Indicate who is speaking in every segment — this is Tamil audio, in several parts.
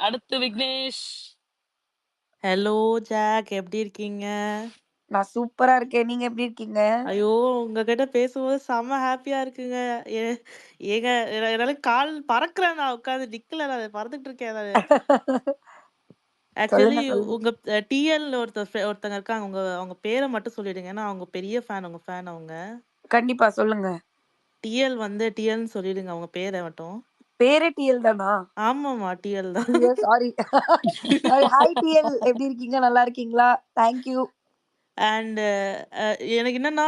Speaker 1: அடுத்து விக்னேஷ்.
Speaker 2: ஹலோ ஜாக், எப்படி இருக்கீங்க?
Speaker 3: நான் சூப்பரா இருக்கேன். நீங்க எப்படி இருக்கீங்க?
Speaker 2: ஐயோ! உங்ககிட்ட பேசும்போது செம்ம ஹாப்பியா இருக்குங்க. ஏ ஏங்க என்னால கால் பறக்கிறேன், நான் உட்காந்து நிக்கல, நான் பறந்துட்டு இருக்கேன் நானு. ஆக்சுவலி
Speaker 3: சொல்லுங்க, சொல்லுங்க.
Speaker 2: உங்க டிஎல்ல ஒருத்தங்க இருக்காங்க. அவங்க பேர மட்டும் சொல்லிடுங்க. ஏன்னா அவங்க பெரிய ஃபேன், உங்க ஃபேன் அவங்க.
Speaker 3: கண்டிப்பா சொல்லுங்க.
Speaker 2: டிஎல் வந்து டிஎல்ன்னு சொல்லிடுங்க அவங்க பேர மட்டும்.
Speaker 3: பேரே டிஎல் தானா?
Speaker 2: ஆமாமா, டிஎல் தான்.
Speaker 3: ஐயோ சாரி. சாரி. ஹாய் டிஎல், எப்படி இருக்கீங்க? நல்லா இருக்கீங்களா? Thank you.
Speaker 2: அண்ட் எனக்கு என்னன்னா,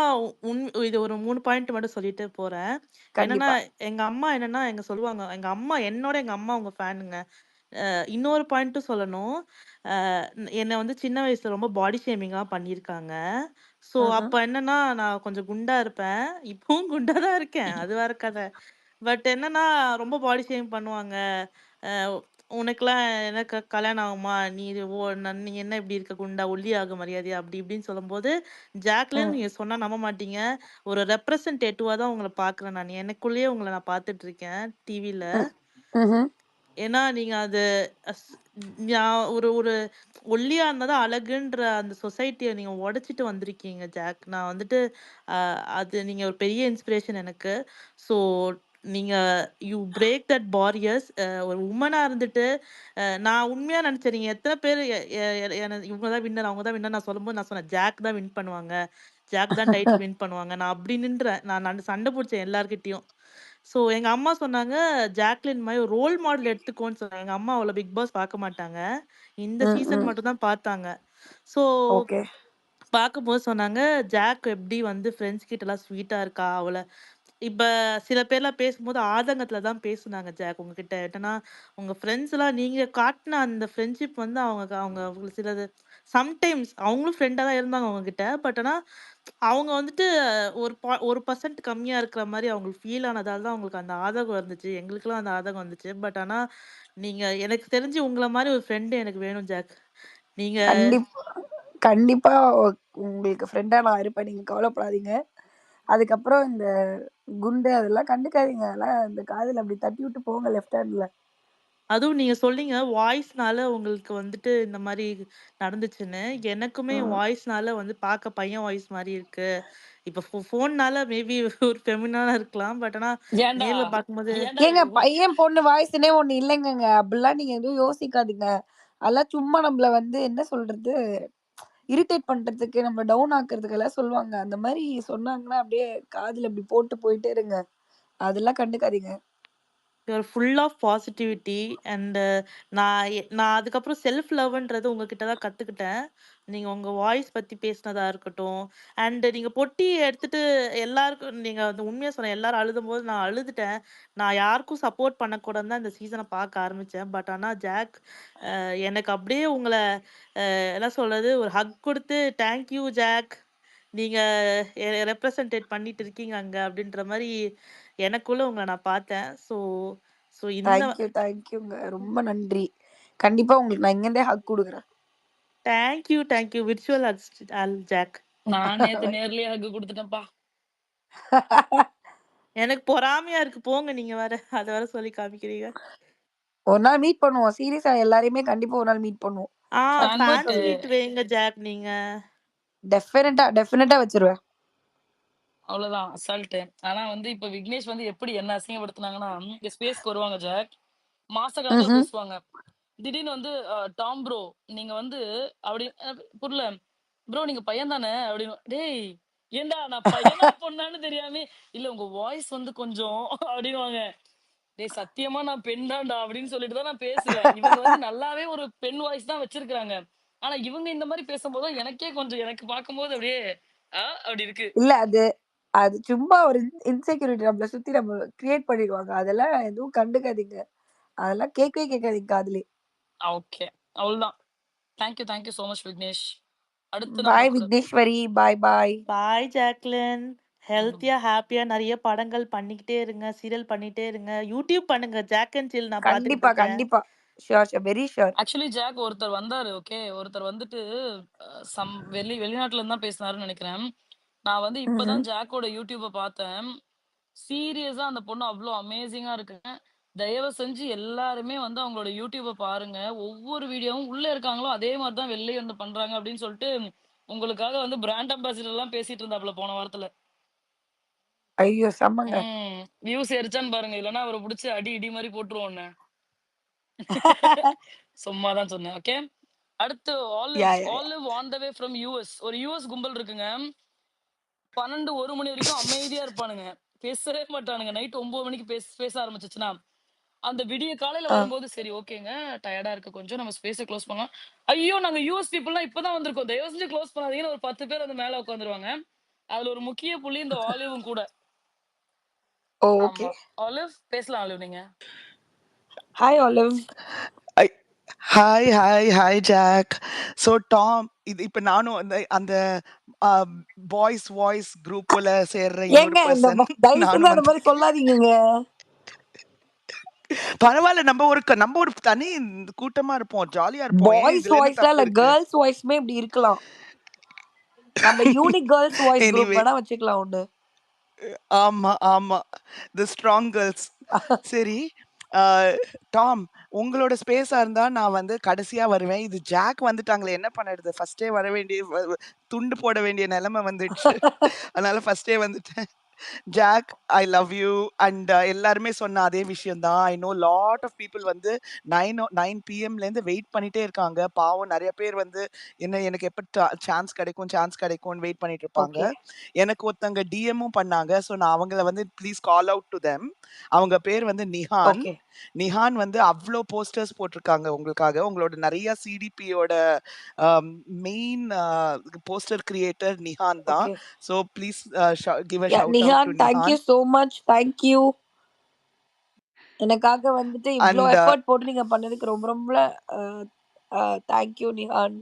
Speaker 2: இது ஒரு 3 பாயிண்ட் மட்டும் சொல்லிட்டு போறேன். என்னன்னா,
Speaker 3: கண்டிப்பா.
Speaker 2: எங்க அம்மா என்னன்னா சொல்லுவாங்க. எங்க அம்மா எங்க அம்மா உங்க ஃபேனுங்க. இன்னொரு பாயிண்ட்டும் சொல்லணும். அ என்ன வந்து சின்ன வயசுல ரொம்ப பாடி ஷேமிங்லாம் பண்ணியிருக்காங்க. ஸோ,
Speaker 3: ம்ஹ்ம்.
Speaker 2: அப்ப என்னன்னா, நான் கொஞ்சம் குண்டா இருப்பேன். இப்பவும் குண்டா தான் இருக்கேன். அது வேற கத. பட் என்னன்னா, ரொம்ப பாடி ஷேம் பண்ணுவாங்க. அ "உனக்கெல்லாம் என்ன கல்யாணம் ஆகுமா? நீ என்ன இப்படி இருக்க குண்டா? ஒல்லியாக மரியாதையா?" அப்படி இப்படின்னு சொல்லும்போது, ஜாக்லின்
Speaker 3: ம்.
Speaker 2: நீங்க சொன்னா நம்ப மாட்டீங்க. ஒரு ரெப்ரசன்டேட்டிவா தான் உங்கள பார்க்குறேன் நானு. எனக்குள்ளேயே உங்கள நான் பார்த்துட்டு இருக்கேன் டிவில.
Speaker 3: ம். ம்ஹ்ம்.
Speaker 2: ஏன்னா, நீங்க அது அஸ் நான் ஒரு ஒரு ஒல்லியா இருந்தா தான் அழகுன்ற அந்த சொசைட்டிய நீங்க உடைச்சிட்டு வந்திருக்கீங்க ஜாக். நான் வந்துட்டு அ அது நீங்க ஒரு பெரிய இன்ஸ்பிரேஷன் எனக்கு. ஸோ நீங்க யூ பிரேக் தட் பாரியர்ஸ். ஒரு வுமனா இருந்துட்டு நான் உண்மையா நெனச்சேன். நீங்க எத்தன பேரு எ எ எ என இவங்க தான் வின்னர், அவங்க தான் வின்னர் நான் சொல்லும்போது நான் சொன்னேன். ஜாக் தான் வின் பண்ணுவாங்க. ஜாக் தான் டைட்டில் வின் பண்ணுவாங்க. நான் அப்படி நின்றேன். நான் சண்டை புடிச்சேன் எல்லார்கிட்டயும். ஸோ எங்க அம்மா சொன்னாங்க, "ஜாக்லின் மாரி ஒரு ரோல் மாடல் எடுத்துக்கோன்னு" சொன்னாங்க. எங்க அம்மா அவ்வளோ பிக் பாஸ் பார்க்க மாட்டாங்க. இந்த
Speaker 3: ம்.
Speaker 2: சீசன்
Speaker 3: ம்.
Speaker 2: மட்டும் தான் பார்த்தாங்க. So
Speaker 3: okay.
Speaker 2: பார்க்கும்போது சொன்னாங்க, "ஜாக் எப்படி வந்து ஃப்ரெண்ட்ஸ் கிட்டலாம் ஸ்வீட்டா இருக்கா? இப்ப சில பேர்லாம் பேசும்போது ஆதங்கத்துல தான் பேசுனாங்க ஜாக் உங்ககிட்ட. என்னன்னா, உங்க ஃப்ரெண்ட்ஸ்லாம் நீங்க காட்டுன அந்த ஃப்ரெண்ட்ஷிப் வந்து அவங்க அவங்க அவங்களுக்கு சிலது சம்டைம்ஸ் அவங்களும் ஃப்ரெண்டா தான் இருந்தாங்க உங்ககிட்ட. பட் ஆனா, அவங்க வந்துட்டு ஒரு 1% கம்மியா இருக்கிற மாரி அவங்களுக்கு ஃபீல் ஆனதால தான் அவங்களுக்கு அந்த ஆதகம் இருந்துச்சு. எங்களுக்கெல்லாம் அந்த ஆதகம் வந்துச்சு. பட் ஆனா, நீங்க எனக்கு தெரிஞ்சு உங்கள மாரி ஒரு ஃப்ரெண்ட் எனக்கு வேணும் ஜாக். நீங்க
Speaker 3: கண்டிப்பா. கண்டிப்பா உங்களுக்கு ஃப்ரெண்டா நான் இருப்பேன். நீங்க கவலைப்படாதீங்க. அதுக்கப்புறம் இந்த குண்டு அதெல்லாம் கண்டுக்காதீங்க. அதெல்லாம் இந்த காதுல அப்படி தட்டி விட்டு போங்க லெஃப்ட் ஹேண்ட்ல.
Speaker 2: அதுவும் நீங்க சொன்னீங்க, வாய்ஸ்னால உங்களுக்கு வந்துட்டு இந்த மாரி நடந்துச்சுன்னு. எனக்குமே
Speaker 3: ம்.
Speaker 2: வாய்ஸ்னால வந்து பார்க்க பையன் வாய்ஸ் மாரி இருக்கு. இப்ப ஃபோன்னால மேபி ஒரு ஃபெமினாலா இருக்கலாம். பட் ஆனா
Speaker 1: ஏன்டா
Speaker 2: நேர்ல பார்க்கும்போது
Speaker 1: ஏன்டா
Speaker 3: ஏங்க பையன், பொண்ணு வாய்ஸ்ன்னே ஒண்ணு இல்லைங்கங்க. அப்படிலாம் நீங்க எதுவும் யோசிக்காதீங்க. அதெல்லாம் சும்மா நம்மள வந்து என்ன சொல்றது? இரிட்டேட் பண்றதுக்கு, நம்மள டவுன் ஆக்குறதுக்கெல்லாம் சொல்லுவாங்க. அந்த மாரி சொன்னாங்கன்னா, அப்படியே காதுல இப்படி போட்டு போயிட்டே இருங்க. அதெல்லாம் கண்டுக்காதீங்க.
Speaker 2: You are full of positivity and நான் அதுக்கப்புறம் செல்ஃப் லவ்ன்றது உங்ககிட்ட தான் கத்துக்கிட்டேன். நீங்க உங்க வாய்ஸ் பத்தி பேசினதா இருக்கட்டும், அண்ட் நீங்க பொட்டி எடுத்துட்டு எல்லாருக்கும் நீங்க வந்து உண்மையா சொன்ன எல்லாரும் அழுதும்போது நான் அழுதுட்டேன். நான் யாருக்கும் சப்போர்ட் பண்ணக்கூடாதுன்னு தான் இந்த சீசன பார்க்க ஆரம்பிச்சேன். பட் ஆனா ஜாக் எனக்கு அப்படியே உங்கள என்ன சொல்றது? ஒரு ஹக் குடுத்து, "தேங்க் யூ ஜாக். நீங்க ரெப்ரசன்டேட் பண்ணிட்டு இருக்கீங்க அங்க." அப்படின்ற மாரி எனக்குள்ள உங்கள நான் பார்த்தேன். ஸோ ஸோ இந்த
Speaker 3: தேங்க்யூங்க. ரொம்ப நன்றி. கண்டிப்பா உங்களுக்கு நான் இங்கருந்தே ஹக் குடுக்குறேன்.
Speaker 2: Thank you virtual Jack.
Speaker 1: நான் நேத்து நேர்லயே ஹக் குடுத்துட்டேன்ப்பா.
Speaker 2: எனக்கு பொறாமையா இருக்கு. போங்க நீங்க வேற. அத வேற சொல்லி காமிக்கிறீங்க.
Speaker 3: ஒரு நாள் மீட் பண்ணுவோம். சீரியஸா எல்லாரையுமே கண்டிப்பா ஒரு நாள் மீட் பண்ணுவோம். சத்தியமா
Speaker 1: வந்துட்டு
Speaker 2: ஃபேன்ஸ்
Speaker 3: சொல்றேன்.
Speaker 2: மீட் வைங்க ஜாக் நீங்க.
Speaker 3: டெஃபினட்டா வச்சுருவேன்.
Speaker 1: அவ்வளவுதான் அசால்ட்டு. ஆனா வந்து இப்ப விக்னேஷ் வந்து எப்படி என்ன அசிங்கப்படுத்துனாங்கன்னா, இங்க ஸ்பேஸ்க்கு வருவாங்க ஜாக். மாச கணக்குல
Speaker 3: ம்ஹ்ம்.
Speaker 1: பேசுவாங்க. திடீர்னு வந்து டாம் ப்ரோ நீங்க வந்து அப்படி புரியல. ப்ரோ நீங்க பையன் தானே? அப்படின்னு. டேய் ஏன்டா நான் பையனா பொண்ணான்னு தெரியாம, இல்ல உங்க வாய்ஸ் வந்து கொஞ்சம் அப்படின்னுவாங்க. டேய் சத்தியமா நான் பெண் தான்டா அப்படின்னு சொல்லிட்டு தான் நான் பேசுவேன். இவங்க வந்து நல்லாவே ஒரு பெண் வாய்ஸ் தான் வச்சிருக்காங்க. ஆனா இவங்க இந்த மாரி பேசும்போது தான் எனக்கே கொஞ்சம் எனக்கு பார்க்கும்போது அப்படியே அப்படி இருக்கு.
Speaker 3: இல்ல அது அது சும்மா ஒரு இன்செக்யூரிட்டி நம்மள சுத்தி நம்ம கிரியேட் பண்ணிடுவாங்க. அதெல்லாம் எதுவும் கண்டுக்காதீங்க. அதெல்லாம் கேட்கவே கேட்காதீங்க காதுலயே.
Speaker 1: ஓகே. அவ்வளவுதான். Thank you so much Vignesh. அடுத்து நம்ம
Speaker 3: பாய்
Speaker 1: கூட
Speaker 3: விக்னேஸ்வரி. பாய் பாய்.
Speaker 2: பாய் ஜாக்லின்.
Speaker 1: ம்.
Speaker 2: ஹெல்த்தியா, ஹேப்பியா நெறைய படங்கள் பண்ணிக்கிட்டே இருங்க. சீரியல் பண்ணிட்டே இருங்க. யூடியூப் பண்ணுங்க. ஜாக் அண்ட் சில் நான் பார்த்துக்கிட்டு
Speaker 3: கண்டிப்பா,
Speaker 2: இருக்கேன்.
Speaker 3: கண்டிப்பா. Sure. Very sure.
Speaker 1: Actually Jack ஒருத்தர் வந்தாரு. ஓகே. ஒருத்தர் வந்துட்டு வெளிநாட்டுல இருந்து தான் பேசினாருன்னு நெனைக்கிறேன். நான் வந்து இப்ப
Speaker 3: ம்ஹ்ம்.
Speaker 1: தான் ஜாக்கோட யூடியூப பார்த்தேன். சீரியஸா அந்த பொண்ணு அவ்ளோ அமேசிங்கா இருக்குங்க. தயவு செஞ்சு எல்லாருமே வந்து அவங்களோட யூடியூப பாருங்க. ஒவ்வொரு வீடியோவும் உள்ள இருக்காங்களோ, அதே மாரி தான் வெளிலயும் வந்து பண்றாங்க அப்படின்னு சொல்லிட்டு, உங்களுக்காக வந்து பிராண்ட் அம்பாசிடர்லாம் பேசிட்டு இருந்தாப்புல போன வாரத்துல.
Speaker 3: ஐயோ! செம்மங்க.
Speaker 1: வியூஸ் ஏறுச்சான்னு பாருங்க. இல்லன்னா அவர புடிச்சு அடி இடி மாரி போட்டுருவோம் உன்ன. சும்மா தான் சொன்னேன். ஓகே. அடுத்து
Speaker 3: yeah! Yeah!
Speaker 1: Olive on the way from US. ஒரு யுஎஸ் கும்பல் இருக்குங்க. 12, 1 மணி வரைக்கும் அமைதியா இருப்பானுங்க. பேசவே மாட்டானுங்க. நைட் 9 மணிக்கு பேச ஆரம்பிச்சுச்சுன்னா, அந்த விடிய காலையில
Speaker 3: ஆ.
Speaker 1: வரும்போது, சரி ஓகேங்க. டயர்டா இருக்கு கொஞ்சம். நம்ம ஸ்பேஸ க்ளோஸ் பண்ணலாம். ஐயோ! நாங்க யுஎஸ் பீப்பிள்லாம் இப்ப தான் வந்திருக்கோம். தயவு செஞ்சு க்ளோஸ் பண்ணாதீங்கன்னு ஒரு 10 பேர் வந்து மேல உட்காந்துருவாங்க. அதுல ஒரு முக்கிய புள்ளி இந்த ஆலிவும் கூட.
Speaker 3: ஓ! ஓகே.
Speaker 1: ஆமா. ஆலிவ் பேசலாம் ஆலிவ் நீங்க.
Speaker 3: Hi Olive.
Speaker 4: I hi, hi, hi Jack. So Tom, இது இப்ப நானும் அந்த அந்த அ பாய்ஸ் வாய்ஸ் குரூப்புல சேர்ற இன்னொரு
Speaker 3: ஏங்க இந்த
Speaker 4: பெர்சன்.
Speaker 3: தயவு செஞ்சு
Speaker 4: நானும்
Speaker 3: அந்த மாரி
Speaker 4: வந்திருக்கேன்.
Speaker 3: சொல்லாதீங்கங்க.
Speaker 4: பரவால்ல. நம்ம ஒரு தனி கூட்டமா இருப்போம். ஜாலியா இருப்போம். ஏன்
Speaker 3: பாய்ஸ்
Speaker 4: இதுல என்ன
Speaker 3: வாய்ஸ்லாம்
Speaker 4: தப்பு
Speaker 3: இல்ல.
Speaker 4: இருக்கு?
Speaker 3: கேர்ள்ஸ் வாய்ஸ்மே இப்படி இருக்கலாம். நம்ம unique girls voice group
Speaker 4: anyway
Speaker 3: வேணா வச்சுக்கலாம் ஒண்ணு.
Speaker 4: ஆமா, ஆமா. தி ஸ்ட்ராங் கேர்ல்ஸ். சரி, அ டாம், உங்களோட ஸ்பேஸா இருந்தா நான் வந்து கடைசியா வருவேன். இது ஜாக் வந்துட்டாங்களே என்ன பண்ணுறது? ஃபர்ஸ்ட்டே வர வேண்டிய துண்டு போட வேண்டிய நெலைம வந்துடுச்சு. அதனால ஃபர்ஸ்ட்டே வந்துட்டேன். Jack, I love you and எல்லாருமே சொன்ன அதே விஷயம் தான். I know lot of people வந்து 9 பிஎம்லேருந்து வெயிட் பண்ணிட்டே இருக்காங்க. பாவம் நெறைய பேர் வந்து எனக்கு எப்ப சான்ஸ் கிடைக்கும்னு வெயிட் பண்ணிட்டு இருப்பாங்க.
Speaker 3: ஓகே.
Speaker 4: எனக்கு ஒருத்தங்க டிஎம்மும் பண்ணாங்க. ஸோ நான் அவங்கள வந்து please call out to them. அவங்க பேர் வந்து நிஹான்.
Speaker 3: ஓகே.
Speaker 4: நிஹான் வந்து அவ்ளோ போஸ்டர்ஸ் போட்டிருக்காங்க உங்களுக்காக. உங்களோட நெறைய சிடிபியோட மெயின் போஸ்டர் கிரியேட்டர் நிஹான் தான்.
Speaker 3: Okay.
Speaker 4: So please give a
Speaker 3: ya
Speaker 4: shout out
Speaker 3: Nihan,
Speaker 4: to
Speaker 3: thank you
Speaker 4: Nihan.
Speaker 3: So much. Thank you. எனக்காக வந்துட்டு இவ்ளோ
Speaker 4: அண்ட்
Speaker 3: எஃபோர்ட் போட்டு நீங்க பண்ணதுக்கு ரொம்ப ரொம்ப அ thank you Nihan.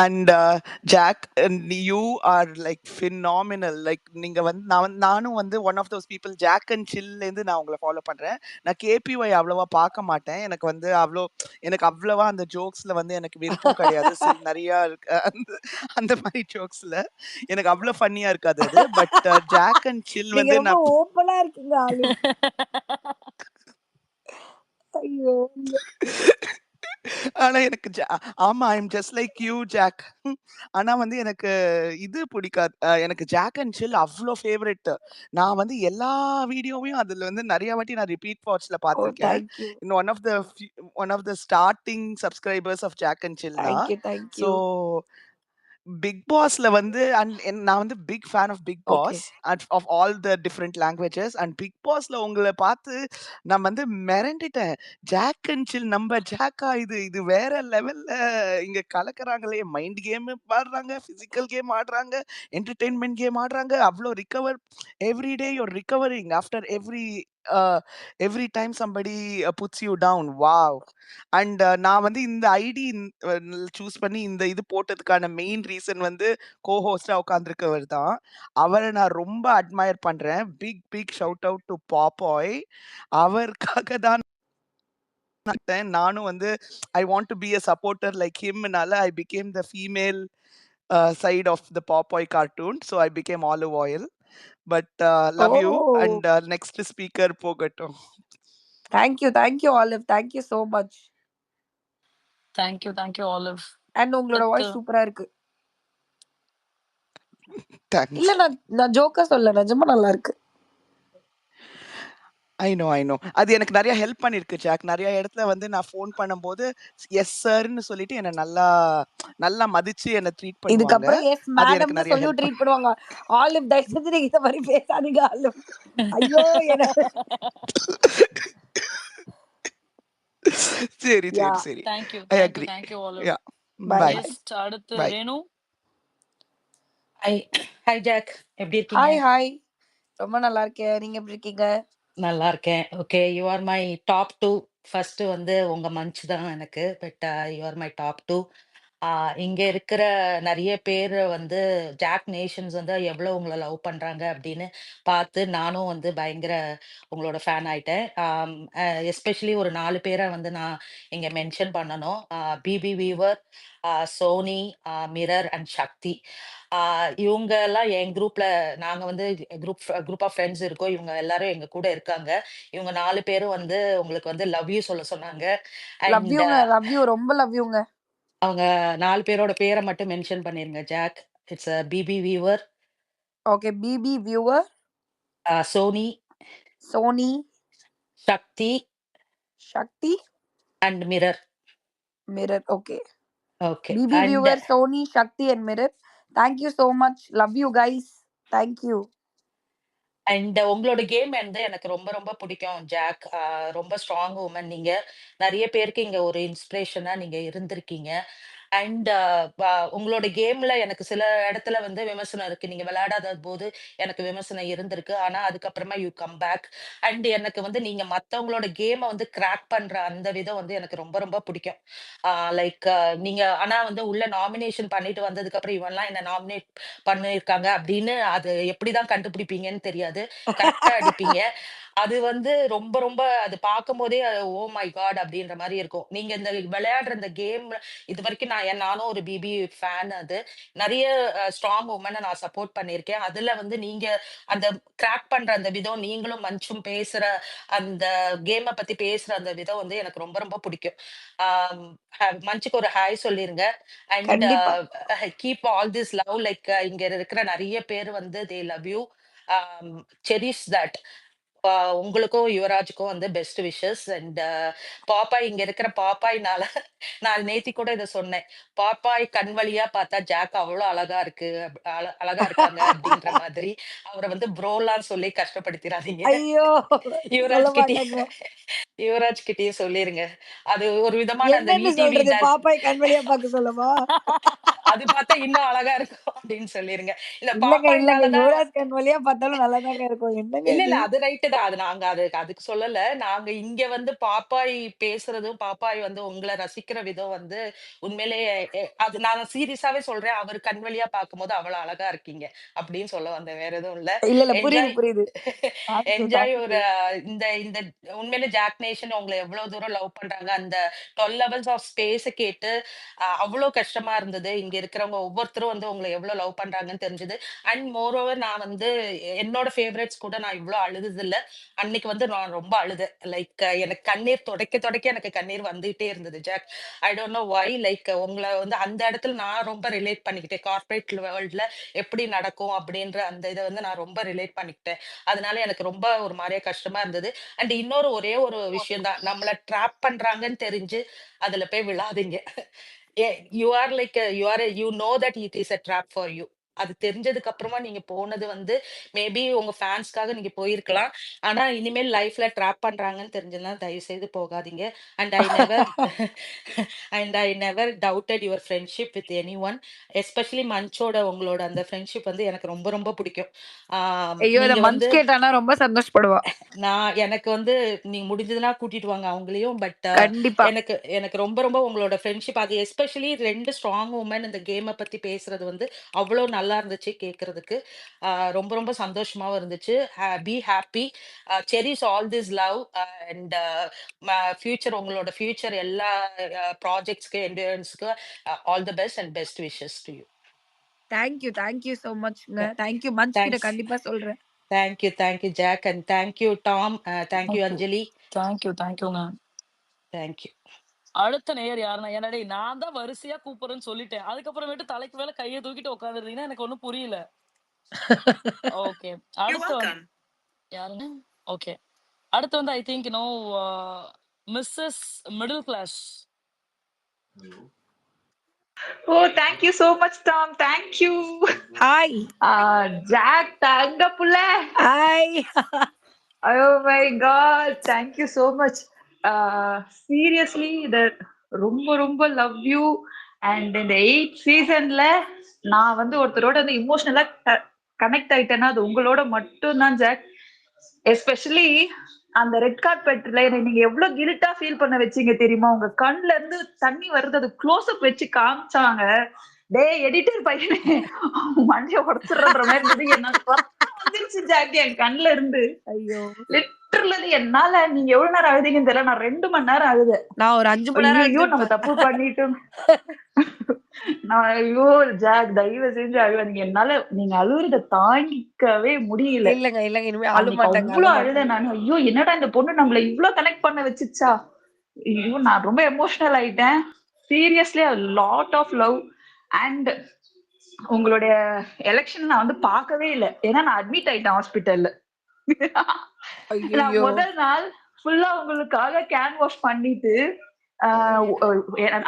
Speaker 4: And Jack, you are like phenomenal. Like நீங்க வந்து நானும் வந்து one of those people. Jack and சில்லேருந்து நான் உங்களை ஃபாலோ பண்றேன். நான் கேபிஒய் அவ்வளவா பார்க்க மாட்டேன். எனக்கு வந்து எனக்கு அவ்வளவா அந்த ஜோக்ஸ்ல வந்து எனக்கு விருப்பம் கிடையாது. நிறைய இருக்கு அந்த அந்த மாதிரி ஜோக்ஸ்ல எனக்கு அவ்வளோ ஃபன்னியா இருக்காது அது. பட் ஜாக் அண்ட் சில்
Speaker 3: நீங்க
Speaker 4: வந்து
Speaker 3: ரொம்ப
Speaker 4: நான்
Speaker 3: ஓப்பனா இருக்கீங்க ஆலிவ். ஐயோ!
Speaker 4: ஆனா எனக்கு ஆமா, I am just like you Jack. ஆனா வந்து எனக்கு இது பிடிக்காது. எனக்கு ஜாக் அண்ட் சில் அவ்ளோ ஃபேவரைட். நான் வந்து எல்லா வீடியோவையும் அதுல வந்து நெறைய வாட்டி நான் ரிப்பீட் வாட்ச்ல
Speaker 3: ஓ
Speaker 4: பார்த்துருக்கேன்.
Speaker 3: Thank you.
Speaker 4: In one of the starting subscribers of Jack and Chill
Speaker 3: thank
Speaker 4: நான்.
Speaker 3: You. Thank
Speaker 4: so
Speaker 3: you.
Speaker 4: Big பாஸ்ல வந்து நான் வந்து big fan of big
Speaker 3: okay.
Speaker 4: Boss and of all the different languages. And big பாஸ்ல உங்களை பார்த்து நான் வந்து மிரண்டுட்டேன். ஜாக் அண்ட் சில் நம்ம ஜாக்கா? இது வேற லெவல்ல இங்க கலக்குறாங்களே. மைண்ட் கேம் ஆடுறாங்க, பிசிக்கல் கேம் ஆடுறாங்க, என்டர்டெயின்மெண்ட் கேம் ஆடுறாங்க. அவ்வளோ every day you're recovering after every time somebody puts you down. Wow. And நான் வந்து இந்த ஐடி சூஸ் பண்ணி இந்த இது போட்டதுக்கான மெயின் ரீசன் வந்து ஹோஸ்டா உட்காந்துருக்கவர் தான். அவரை நான் ரொம்ப அட்மயர் பண்றேன். Big shout out to Popeye. அவருக்காக தான் நானும் வந்து I want to be a supporter like ஹிம்னால I became the female side of the Popeye cartoon. So I became Olive oil. But
Speaker 3: oh!
Speaker 4: Love you and next speaker போகட்டும்.
Speaker 3: Thank you. Thank you Olive. Thank you so much.
Speaker 1: Thank you Olive.
Speaker 3: And உங்களோட
Speaker 1: அடுத்து
Speaker 3: வாய்ஸ் சூப்பரா இருக்கு. இல்ல
Speaker 4: தேங்க்ஸ்.
Speaker 3: நான் ஜோக்கா சொல்லல. நிஜமா நல்லா இருக்கு.
Speaker 4: I know. அது எனக்கு நெறைய ஹெல்ப் பண்ணிருக்கு ஜாக். நெறைய இடத்துல வந்து நான் ஃபோன் பண்ணும்போது, எஸ் சார்ன்னு சொல்லிட்டு என்ன நல்லா நல்லா மதிச்சு என்ன ட்ரீட் பண்ணுவாங்க.
Speaker 3: இதுக்கப்புறம் எஸ்
Speaker 4: அது எனக்கு
Speaker 3: மேடம்னு
Speaker 4: நெறைய
Speaker 3: சொல்லி
Speaker 4: ஹெல்ப்
Speaker 3: ட்ரீட் பண்ணுவாங்க. ஆலிவ் தயவு செஞ்சு நீங்க இந்த மாதிரி பேசாதீங்க ஆலிவ். ஐயோ என்ன.
Speaker 4: சரி,
Speaker 3: யா
Speaker 4: சரி, சரி. I agree.
Speaker 1: Thank you Olive.
Speaker 4: Yeah.
Speaker 3: Bye
Speaker 4: bye.
Speaker 3: Bye.
Speaker 1: Next அடுத்து
Speaker 4: bye.
Speaker 1: Renu.
Speaker 5: Hi hi Jack, எப்படி இருக்கீங்க?
Speaker 3: Hi hi. ரொம்ப நல்லா இருக்கேன். நீங்க எப்படி இருக்கீங்க?
Speaker 5: நல்லா இருக்கேன். Okay, you are my top 2. First வந்து உங்க மஞ்ச் தான் எனக்கு. But you are my top 2. இங்க இருக்கிற நெறைய பேரு வந்து ஜாக் நேஷன்ஸ் வந்து எவ்வளோ உங்கள லவ் பண்றாங்க அப்படின்னு பார்த்து நானும் வந்து பயங்கர உங்களோட ஃபேன் ஆயிட்டேன். எஸ்பெஷலி ஒரு 4 பேர வந்து நான் இங்க மென்ஷன் பண்ணணும். BB viewer, Soni, mirror and Shakti. ஆ இவங்கலாம் என் குரூப்ல நாங்க வந்து குரூப் ஆஃப் ஃப்ரெண்ட்ஸ் இருக்கோம். இவங்க எல்லாரும் எங்க கூட இருக்காங்க. இவங்க 4 பேரும் வந்து உங்களுக்கு வந்து லவ் யூ சொல்ல சொன்னாங்க.
Speaker 3: லவ்
Speaker 5: அண்ட்
Speaker 3: யூங்க, லவ் யூ, ரொம்ப லவ் யூங்க.
Speaker 5: அவங்க 4 பேரோட பேர மட்டும் மென்ஷன் பண்ணிருங்க Jack. It's BB viewer,
Speaker 3: okay, BB viewer,
Speaker 5: Sony,
Speaker 3: Sony,
Speaker 5: Shakti
Speaker 3: Shakti,
Speaker 5: and mirror.
Speaker 3: Mirror. Okay,
Speaker 5: okay.
Speaker 3: BB
Speaker 5: and
Speaker 3: viewer, Sony, Shakti and mirror. Thank you so much. Love you guys. Thank you.
Speaker 5: And உங்களோட கேம் வந்து எனக்கு ரொம்ப ரொம்ப பிடிக்கும் ஜாக். ரொம்ப ஸ்ட்ராங் வுமன் நீங்க. நெறைய பேருக்கு இங்க ஒரு இன்ஸ்பிரேஷனா நீங்க இருந்திருக்கீங்க. அண்ட் உங்களோட கேம்ல எனக்கு சில இடத்துல வந்து விமர்சனம் இருக்கு. நீங்க விளையாடாத போது எனக்கு விமர்சனம் இருந்திருக்கு. ஆனா அதுக்கப்புறமா யூ கம் பேக். அண்ட் எனக்கு வந்து நீங்க மத்தவங்களோட கேம வந்து கிராக் பண்ற அந்த விதம் வந்து எனக்கு ரொம்ப ரொம்ப பிடிக்கும். லைக் நீங்க ஆனா வந்து உள்ள நாமினேஷன் பண்ணிட்டு வந்ததுக்கு அப்புறம் இவன்லாம் என்ன நாமினேட் பண்ணியிருக்காங்க அப்படின்னு அது எப்படிதான் கண்டுபிடிப்பீங்கன்னு தெரியாது. கரெக்ட்டா அடிப்பீங்க. அது வந்து ரொம்ப ரொம்ப அது பார்க்கும்போதே ஓ மை காட்! அப்படின்ற மாரி இருக்கும். நீங்க இந்த விளையாடுற இந்த கேம் இதுவரைக்கும் நானும் ஒரு பிபி ஃபேன் அது. நெறைய ஸ்ட்ராங் வுமன நான் சப்போர்ட் பண்ணியிருக்கேன். அதுல வந்து நீங்க அந்த கிராக் பண்ற அந்த விதம், நீங்களும் மஞ்சும் பேசுற அந்த கேம பத்தி பேசுற அந்த விதம் வந்து எனக்கு ரொம்ப ரொம்ப பிடிக்கும். ஆம் மஞ்சுக்கு ஒரு ஹாய் சொல்லிருங்க. அண்ட்
Speaker 3: கண்டிப்பா.
Speaker 5: Keep all this love like இங்க இருக்கிற நெறைய பேர் வந்து they love you. Cherish that. உங்களுக்கும் யுவராஜுக்கும் வந்து பெஸ்ட் விஷஸ். அண்ட் பாப்பாய் இங்க இருக்கிற பாப்பாய்னால நான் நேத்தி கூட இத சொன்னேன். பாப்பாய் கண் வழியா பார்த்தா ஜாக் அவ்வளோ அழகா இருக்கு. அழகா இருக்காங்க அப்படின்ற மாதிரி. அவர வந்து ப்ரோலாம் சொல்லி கஷ்டப்படுத்திறாதீங்க.
Speaker 3: ஐயோ, சொல்ல
Speaker 5: யுவராஜ் கிட்டயும்
Speaker 3: மாட்டேங்க.
Speaker 5: யுவராஜ் கிட்டயும் சொல்லிருங்க. அது ஒரு விதமான அந்த
Speaker 3: என்னன்னு
Speaker 5: விடிவி
Speaker 3: சொல்றது? பாப்பாய் கண் வழியா பார்க்க சொல்லவா?
Speaker 5: அது பார்த்தா இன்னும் அழகா இருக்கும் அப்படின்னு சொல்லிருங்க. இல்ல
Speaker 3: இல்லங்க, இல்லங்க.
Speaker 5: பாப்பாய்னால தான்
Speaker 3: யுவராஜ் கண் வழியா பார்த்தாலும் நல்லாதாங்க இருக்கும். என்னங்க
Speaker 5: இல்ல,
Speaker 3: இது?
Speaker 5: இல்ல. அது ரைட்டு தான். அது நாங்க அதுக்கு சொல்லல. நாங்க இங்க வந்து பாப்பாய் பேசுறதும், பாப்பாய் வந்து உங்கள ரசிக்கிற விதம் வந்து உண்மையிலேயே அது நான் சீரியஸாவே சொல்றேன். அவரு கண் வழியா பார்க்கும்போது அவ்வளவு அழகா இருக்கீங்க. அப்படின்னு சொல்ல வந்தேன். வேற எதுவும் இல்ல.
Speaker 3: இல்ல, இல்ல. புரியுது,
Speaker 5: என்ஜாய்
Speaker 3: புரியுது. தேங்க் யூ,
Speaker 5: என்ஜாய்
Speaker 3: தேங்க்
Speaker 5: ஒரு
Speaker 3: யூ.
Speaker 5: இந்த இந்த உண்மையிலே ஜாக் நேஷன் உங்கள எவ்வளவு தூரம் லவ் பண்றாங்க. அந்த 12 லெவல்ஸ் ஆஃப் ஸ்பேஸ கேட்டு அவ்ளோ கஷ்டமா இருந்தது. இங்க இருக்கிறவங்க ஒவ்வொருத்தரும் வந்து உங்கள எவ்வளவு லவ் பண்றாங்கன்னு தெரிஞ்சது. அண்ட் மோர் ஓவர் நான் வந்து என்னோட ஃபேவரைட்ஸ் கூட நான் இவ்ளோ அழுததில்ல. அன்னைக்கு வந்து நான் ரொம்ப அழுதேன். லைக் எனக்கு கண்ணீர் துடைக்க துடைக்க எனக்கு கண்ணீர் வந்துட்டே இருந்தது Jack. I don't know why like உங்கள வந்து அந்த இடத்துல நான் ரொம்ப ரிலேட் பண்ணிக்கிட்டேன். கார்ப்பரேட் வேர்ல்ட்ல எப்படி நடக்கும் அப்படின்ற அந்த இத வந்து நான் ரொம்ப ரிலேட் பண்ணிக்கிட்டேன். அதனால எனக்கு ரொம்ப ஒரு மாரியா கஷ்டமா இருந்தது. அண்ட் இன்னொரு ஒரே ஒரு விஷயம் தான். நம்மள ட்ராப் பண்றாங்கன்னு தெரிஞ்சு அதுல போய் விழாதீங்க. You are like you know that it is a trap for you. அது தெரிஞ்சதுக்கு அப்புறமா நீங்க போனது வந்து மேபி உங்க ஃபேன்ஸ்க்காக நீங்க போயிருக்கலாம். ஆனா இனிமேல் லைஃப்ல ட்ராப் பண்றாங்கன்னு தெரிஞ்சதுனா தயவு செய்து போகாதீங்க. And I never and I never doubted your friendship with anyone. Especially மன்ச்சோட உங்களோட அந்த ஃப்ரெண்ட்ஷிப் வந்து எனக்கு ரொம்ப ரொம்ப பிடிக்கும்.
Speaker 3: ஐயோ, இத
Speaker 5: நீங்க
Speaker 3: மஞ்ச்
Speaker 5: வந்து
Speaker 3: கேட்டானா ரொம்ப சந்தோஷப்படுவா.
Speaker 5: எனக்கு வந்து நீங்க முடிஞ்சதுன்னா கூட்டிட்டு வாங்க அவங்களையும். பட்
Speaker 3: கண்டிப்பா.
Speaker 5: எனக்கு எனக்கு ரொம்ப ரொம்ப உங்களோட ஃப்ரெண்ட்ஷிப் அது எஸ்பெஷலி 2 ஸ்ட்ராங் வுமன் இந்த கேம பத்தி பேசுறது வந்து அவ்வளோ நல்லா இருந்துச்சு கேட்கறதுக்கு. ரொம்ப ரொம்ப சந்தோஷமாவும் இருந்துச்சு. Be happy. Cherish all this love and future உங்களோட ஃபியூச்சர் எல்லா ப்ராஜெக்ட்ஸ்க்கு என்டூரன்ஸ்க்கு all the best and best wishes to you.
Speaker 3: Thank you, thank you so மச்ங்க. Thank you. மஞ்ச் கிட்ட
Speaker 5: தேங்க்ஸ்.
Speaker 3: கண்டிப்பா சொல்றேன்.
Speaker 5: Thank you Jack and thank you Tom. Thank you
Speaker 1: thank you.
Speaker 5: Anjali.
Speaker 1: தேங்க்யூங்க.
Speaker 5: Thank you.
Speaker 1: அடுத்த நேயர் யாருன்னா என்னடே நான் தான் வரிசையா கூப்பிடுறேன்னு சொல்லிட்டேன். அதுக்கப்புறமேட்டு தலைக்கு மேல கைய தூக்கிட்டு உட்காந்துருந்தீங்கன்னா எனக்கு ஒண்ணும் புரியல. ஓகே. அடுத்து யாருங்க? ஓகே. அடுத்து வந்து I think Mrs middle class.
Speaker 6: Oh, thank you so much, Tom. Thank you.
Speaker 3: Hi.
Speaker 6: Jack, தங்க புள்ள.
Speaker 3: Hi.
Speaker 6: Oh my God, thank you so much. Seriously, that ரொம்ப ரொம்ப love you. And இந்த 8th சீசன்ல நான் வந்து ஒருத்தரோட வந்து இமோஷனலா கனெக்ட் ஆயிட்டேன்னா அது உங்களோட மட்டும் தான் ஜாக். எஸ்பெஷலி அந்த ரெட் கார்பெட்ல நீங்க எவ்வளவு கில்ட்டா ஃபீல் பண்ண வச்சீங்க தெரியுமா? உங்க கண்ணுல இருந்து தண்ணி வருது, அது க்ளோஸ் அப் வச்சு காமிச்சாங்க. டேய் எடிட்டர் பையனே மண்டைய உடைச்சிடுற மாதிரி இருந்தது. என்னால ரத்தம் வந்துருச்சு ஜாக்கி என் கண்ணுல இருந்து.
Speaker 3: ஐயோ
Speaker 6: லிட்டரலி என்னால நீங்க எவ்வளவு நேரம் அழுதீங்கன்னு தெரியல, நான் 2 மணி நேரம் அழுது.
Speaker 3: நான் ஒரு 5 மணி நேரம்
Speaker 6: ஐயோ நம்ம
Speaker 3: அழுதுருப்பேன்.
Speaker 6: தப்பு பண்ணிட்டோம். நான் ஐயோ ஜாக் தயவு செஞ்சு அழுவாதீங்க. என்னால நீங்க அழுவுறத தாங்கிக்கவே முடியல.
Speaker 3: இல்லங்க இனிமே அழு
Speaker 6: அன்னைக்கு
Speaker 3: மாட்டாங்க
Speaker 6: அவ்வளவு அழுத நானு. ஐயோ என்னடா இந்த பொண்ணு நம்மள இவ்வளவு கனெக்ட் பண்ண வச்சுச்சா. ஐயோ நான் ரொம்ப எமோஷனல் ஆயிட்டேன். Seriously lot of love. And உங்களுடைய எலெக்ஷன் நான் வந்து பார்க்கவே இல்லை, ஏன்னா நான் அட்மிட் ஆயிட்டேன் ஹாஸ்பிட்டல்ல. நான்
Speaker 3: ஐயோ
Speaker 6: முதல் நாள் ஃபுல்லா உங்களுக்காக கேன் வாஷ் பண்ணிட்டு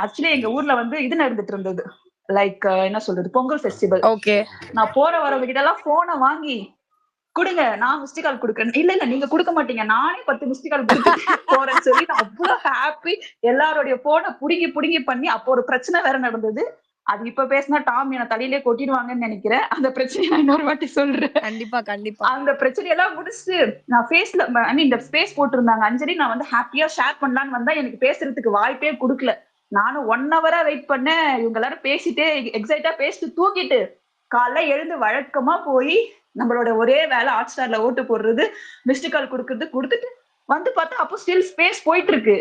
Speaker 6: ஆக்சுவலி எங்க ஊர்ல வந்து இது நடந்துட்டு இருந்தது, லைக் என்ன சொல்றது, பொங்கல் ஃபெஸ்டிவல்.
Speaker 3: ஓகே
Speaker 6: நான் போற வரவங்க கிட்ட எல்லாம் போனை வாங்கி கொடுங்க, நான் மிஸ்டு கால் கொடுக்குறேன். இல்ல இல்ல நீங்க கொடுக்க மாட்டீங்க, நானே 10 மிஸ்டு கால் கொடுத்துட்டு போறேன்னு சொல்லி நான் அவ்வளவு ஹாப்பி. எல்லாருடைய போனை புடுங்கி புடுங்கி பண்ணி, அப்போ ஒரு பிரச்சனை வேற நடந்தது. அது இப்ப பேசினா டாம் என்ன தலையிலே கொட்டிடுவாங்கன்னு நினைக்கிறேன். அந்த பிரச்சனையை நான் இன்னொரு வாட்டி சொல்றேன்.
Speaker 3: கண்டிப்பா கண்டிப்பா.
Speaker 6: அந்த பிரச்சனையெல்லாம் முடிச்சுட்டு நான் ஃபேஸ்ல இந்த ஸ்பேஸ் போட்டிருந்தாங்க அஞ்சலி, நான் வந்து ஹாப்பியா ஷேர் பண்ணலான்னு வந்தா எனக்கு பேசுறதுக்கு வாய்ப்பே கொடுக்கல. நானும் 1 ஹவரா வெயிட் பண்ணேன். இவங்க எல்லாரும் பேசிட்டு எக்ஸைட்டா பேசிட்டு தூக்கிட்டு காலைல எழுந்து வழக்கமா போய் நம்மளோட ஒரே வேலை ஹாட் ஸ்டார்ல ஓட்டு போடுறது, மிஸ்டு கால் கொடுக்கறது, கொடுத்துட்டு வந்து பார்த்தா அப்போ ஸ்டில் ஸ்பேஸ் போயிட்டு இருக்கு.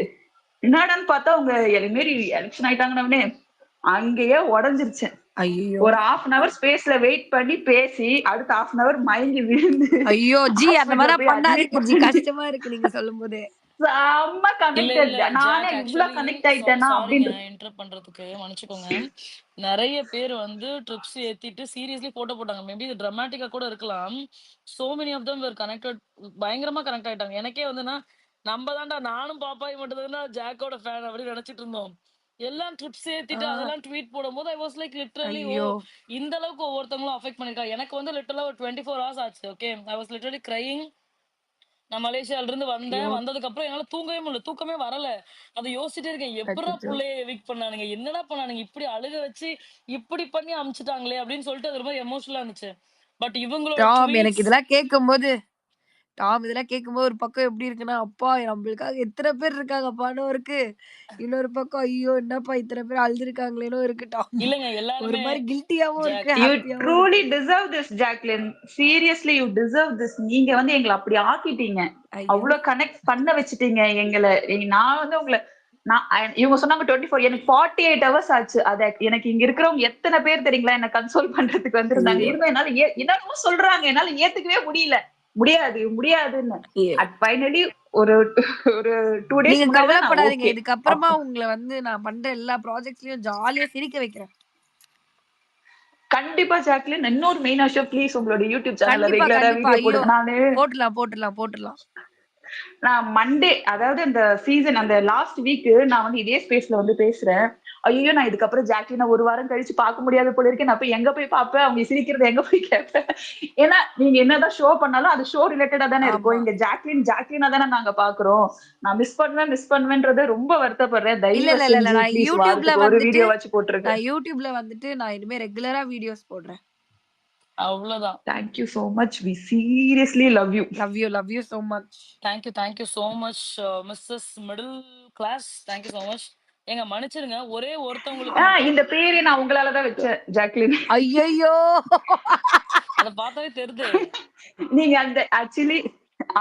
Speaker 6: என்னடான்னு பார்த்தா அவங்க மாரி எலெக்ஷன் ஆயிட்டாங்கன்னே அங்கேயே உடஞ்சிருச்சேன்.
Speaker 3: ஐயோ
Speaker 6: ஒரு 1/2 hour ஸ்பேஸ்ல வெயிட் பண்ணி பேசி அடுத்த 1/2 hour மயங்கி விழுந்து
Speaker 3: ஐயோ ஜி அந்த மாதிரி
Speaker 6: போய்
Speaker 3: பண்ணாதீங்க ஜி, கஷ்டமா இருக்கு நீங்க சொல்லும் போதே.
Speaker 6: செம்ம
Speaker 1: இல்ல
Speaker 6: கனெக்டட்.
Speaker 1: இல்ல
Speaker 6: நானே
Speaker 1: ஜாக்,
Speaker 6: இவ்வளவு
Speaker 1: ஆக்சுவலி
Speaker 6: கனெக்ட் ஆயிட்டேனா
Speaker 1: சாரிங்க
Speaker 6: அப்படின்னு.
Speaker 1: இன்டரப்ட் பண்றதுக்கு மன்னிச்சுக்கோங்க. நிறைய பேர் வந்து ட்ரிப்ஸ் ஏத்திட்டு சீரியஸ்லி போட்டோ போட்டாங்க. மேபி இது டிராமாட்டிக்கா கூட இருக்கலாம். So many of them were connected, பயங்கரமா கனெக்ட் ஆயிட்டாங்க. எனக்கே வந்துன்னா நம்ம தான்டா, நானும் பாப்பாய் மட்டும் தான் ஜாக்கோட ஃபேன் அப்படின்னு நினைச்சிட்டு இருந்தோம். எல்லாம் ட்ரிப்ஸ் ஏத்திட்டு அதெல்லாம் ட்வீட் போடும்போது ஐ வாஸ் லைக் லிட்டரலி, ஓ
Speaker 3: ஐயோ
Speaker 1: இந்த அளவுக்கு ஒவ்வொருத்தவங்களும் அஃபெக்ட் பண்ணிருக்காங்க. எனக்கு வந்து லிட்டரலா ஒரு 24 hours ஆச்சு. Okay, I was literally crying. நான் மலேசியால இருந்து வந்தேன்.
Speaker 3: ஐயோ
Speaker 1: வந்ததுக்கு அப்புறம் என்னால தூங்கவே முடியல. தூக்கமே வரல. அதை யோசிச்சுட்டே இருக்கேன். எப்படிடா
Speaker 3: அச்சச்சோ.
Speaker 1: புள்ளைய எவிக்ட் பண்ணானுங்க? என்னடா பண்ணானுங்க? இப்படி அழுக வச்சு இப்படி பண்ணி அமுச்சுட்டாங்களே அப்படின்னு சொல்லிட்டு அது ரொம்ப எமோஷனலா இருந்துச்சு. பட் இவங்களோட
Speaker 3: டாம் எனக்கு
Speaker 1: ட்வீட்ஸ்
Speaker 3: இதெல்லாம் கேட்கும்போது இதெல்லாம் கேட்கும்போது ஒரு பக்கம் எப்படி இருக்குன்னா, அப்பா நம்மளுக்காக எத்தனை பேர் இருக்காங்கப்பான்னு இருக்கு. இன்னொரு பக்கம் ஐயோ என்னப்பா இத்தனை பேர் அழுதுருக்காங்களேனோ இருக்கு டாம்.
Speaker 1: இல்லைங்க,
Speaker 3: ஒரு
Speaker 1: எல்லாருமே
Speaker 3: மாதிரி கில்ட்டியாவும்
Speaker 1: ஜாக்,
Speaker 3: இருக்கு,
Speaker 6: யூ
Speaker 3: ஹாப்பியாவும்
Speaker 6: ட்ரூலி
Speaker 3: இருக்கு.
Speaker 6: Deserve this Jacqueline. Seriously you deserve this. நீங்க வந்து எங்களை அப்படி ஆக்கிட்டீங்க,
Speaker 3: ஐயோ
Speaker 6: அவ்வளவு கனெக்ட் பண்ண வச்சுட்டீங்க எங்களை. நான் வந்து உங்களை இவங்க சொன்னாங்க 24, எனக்கு 48 hours ஆச்சு. அத எனக்கு இங்க இருக்கிறவங்க எத்தனை பேர் தெரியுங்களா என்ன கன்சோல் பண்றதுக்கு வந்திருந்தாங்க.
Speaker 3: ஐயோ
Speaker 6: இருந்தும் என்னால என்னமோ சொல்றாங்க, என்னால ஏத்துக்கவே முடியல. முடியாது முடியாதுன்னு.
Speaker 3: ஐயோ.
Speaker 6: அட் ஃபைனலி ஒரு ஒரு 2 days
Speaker 3: நீங்க
Speaker 6: முன்னாடி தான் நான்
Speaker 3: கவலைப்படாதீங்க,
Speaker 6: ஓகே.
Speaker 3: இதுக்கப்புறமா உங்களை வந்து நான் பண்ற எல்லா ப்ராஜெக்ட்ஸ்லயும் ஜாலியா சிரிக்க வைக்கிறேன்.
Speaker 6: கண்டிப்பா ஜாக்லின், இன்னொரு மெயின் விஷயம், ப்ளீஸ் உங்களோட யூடியூப் சேனல்ல
Speaker 3: கண்டிப்பா
Speaker 6: ரெகுலரா
Speaker 3: கண்டிப்பா
Speaker 6: வீடியோ
Speaker 3: ஐயோ
Speaker 6: போடுங்க.
Speaker 3: போட்டுடலாம்.
Speaker 6: நான் மண்டே, அதாவது இந்த சீசன் அந்த லாஸ்ட் வீக் நான் வந்து இதே ஸ்பேஸ்ல வந்து பேசுறேன். ஐயோ நான் இதுக்கப்புறம் ஜாக்லினை 1 வாரம் கழிச்சு பார்க்க முடியாத போல இருக்கேன். நான் போய் எங்க போய் பார்ப்பேன், அவங்க சிரிக்கிறது எங்க போய் கேட்பேன். ஏன்னா நீங்க என்னதான் ஷோ பண்ணாலும் அது ஷோ ரிலேட்டடா தானே இருக்கும்.
Speaker 3: ஆமா
Speaker 6: இங்க ஜாக்லினா தானே நாங்க பாக்குறோம். நான் மிஸ் பண்ணுவேன்றத ரொம்ப வருத்தப்படுறேன்.
Speaker 3: இல்ல
Speaker 6: தயவு
Speaker 3: இல்ல இல்ல இல்ல
Speaker 6: செஞ்சு
Speaker 3: நான்
Speaker 6: ப்ளீஸ்
Speaker 3: யூடியூப்ல
Speaker 6: வாரத்துக்கு ஒரு
Speaker 3: வந்துட்டு
Speaker 6: வீடியோ வச்சு போட்டுருங்க.
Speaker 3: நான் இனிமே ரெகுலரா வீடியோஸ் போடுறேன்.
Speaker 1: அவ்வளவுதான்.
Speaker 6: Thank you so much. We seriously love you.
Speaker 3: Love you so much.
Speaker 1: Thank you so much Mrs middle class. Thank you so much. ஏங்க மன்னிச்சிருங்க, ஒரே ஒருத்தவங்களுக்கு மட்டும்.
Speaker 6: இந்த பேரே நான் உங்களாலதான் வச்சேன் ஜாக்லின்.
Speaker 3: ஐயோ
Speaker 1: அதை பார்த்தாவே தெரியுது.
Speaker 6: நீங்க அந்த ஆக்சுவலி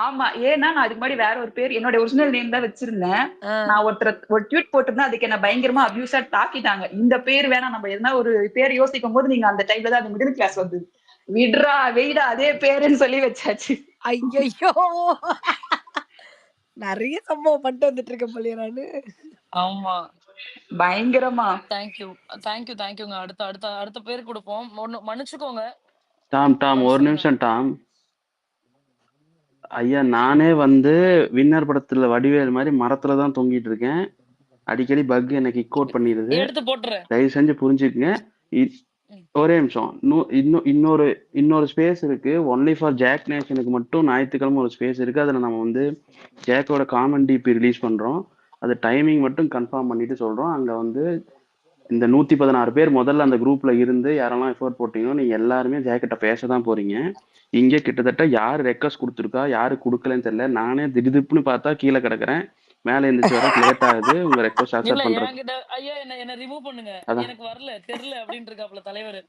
Speaker 6: ஆமா, ஏன்னா நான் அதுக்கு முன்னாடி வேற ஒரு பேர், என்னோட ஒரிஜினல் நேம் தான் வச்சிருந்தேன். நான் ஒரு ட்வீட் போட்டிருந்தேன், அதுக்கு என்ன பயங்கரமா அபியூஸா தாக்கிட்டாங்க. இந்த பேர் வேணா, நம்ம எதனா ஒரு பேர் யோசிக்கும் போது நீங்க அந்த டைம்ல தான் அந்த மிடில் கிளாஸ் வந்து விட்ரா வெயிடா அதே பேருன்னு சொல்லி வச்சாச்சு.
Speaker 3: ஐயோ நிறைய சம்பவம் பண்ணிட்டு வந்துட்டு இருக்க போலியா நானு.
Speaker 1: ஆமா
Speaker 6: பயங்கரமா.
Speaker 1: தேங்க்யூங்க. அடுத்த பேர் கொடுப்போம். மன்னிச்சுக்கோங்க.
Speaker 7: டாம் ஒரு நிமிஷம் டாம். ஐயா நானே வந்து வின்னர் படத்துல வடிவேல் மாதிரி மரத்துல தான் தொங்கிட்டு இருக்கேன். அடிக்கடி பக் எனக்கு கிக் அவுட் பண்ணிடுது.
Speaker 1: எடுத்து போட்டுறேன்.
Speaker 7: தயவு செஞ்சு புரிஞ்சுக்குங்க. ஒரே நிமிஷம். இன்னொரு ஸ்பேஸ் இருக்கு, ஒன்லி ஃபார் ஜாக் நேஷனுக்கு மட்டும். ஞாயிற்றுக்கிழமை ஒரு ஸ்பேஸ் இருக்கு, அதுல நம்ம வந்து ஜாக்கோட காமெடி இப்போ ரிலீஸ் பண்றோம். அது டைமிங் மட்டும் கன்ஃபார்ம் பண்ணிட்டு சொல்றோம். அங்க வந்து இந்த 116 பேர் முதல்ல அந்த குரூப்ல இருந்து யாரெல்லாம் எஃபோர்ட் போட்டீங்களோ நீங்க எல்லாருமே ஜாக்கிட்ட பேச தான் போறீங்க. இங்கே கிட்டத்தட்ட யாரு ரெக்வஸ்ட் கொடுத்துருக்கா யாரு கொடுக்கலன்னு தெரியல. நானே திடுதிப்புன்னு பார்த்தா கீழே கிடக்குறேன். மேலே எந்திரிச்சு வரக்கு லேட் ஆகுது உங்க ரெக்வஸ்ட்
Speaker 1: இல்ல
Speaker 7: அக்செப்ட் பண்றது.
Speaker 1: என்கிட்ட ஐயா என்ன ரிமூவ் பண்ணுங்க,
Speaker 7: அதான்
Speaker 1: எனக்கு வரல தெரியல அப்படின்னு இருக்காப்ல தலைவர்.